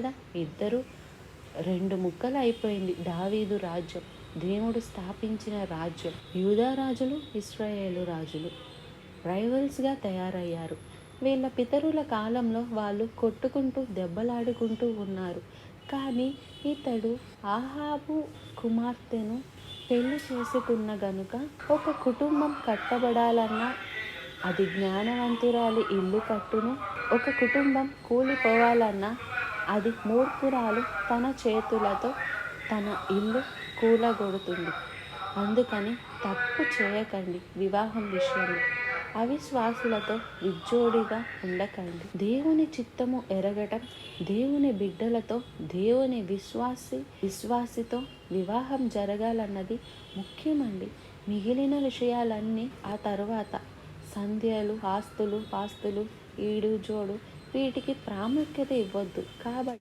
కదా. ఇద్దరు రెండు ముక్కలు అయిపోయింది దావీదు రాజ్యం, దేవుడు స్థాపించిన రాజ్యం. యూదా రాజులు, ఇశ్రాయేలు రాజులు రైవల్స్గా తయారయ్యారు. వీళ్ళ పితరుల కాలంలో వాళ్ళు కొట్టుకుంటూ దెబ్బలాడుకుంటూ ఉన్నారు. కానీ ఇతడు ఆహాబు కుమార్తెను పెళ్లి చేసుకున్న గనుక ఒక కుటుంబం కట్టబడాలన్నా అది జ్ఞానవంతురాలి ఇల్లు కట్టును, ఒక కుటుంబం కూలిపోవాలన్నా అది మూర్ఖురాలు తన చేతులతో తన ఇల్లు కూలగొడుతుంది. అందుకని తప్పు చేయకండి. వివాహం విషయంలో అవిశ్వాసులతో విజ్జోడిగా ఉండకండి. దేవుని చిత్తము ఎరగటం, దేవుని బిడ్డలతో, దేవుని విశ్వాసితో వివాహం జరగాలన్నది ముఖ్యమండి. మిగిలిన విషయాలన్నీ ఆ తర్వాత. సంధ్యలు, ఆస్తులు, పాస్తులు, ఈడు జోడు వీటికి ప్రాముఖ్యత ఇవ్వద్దు. కాబట్టి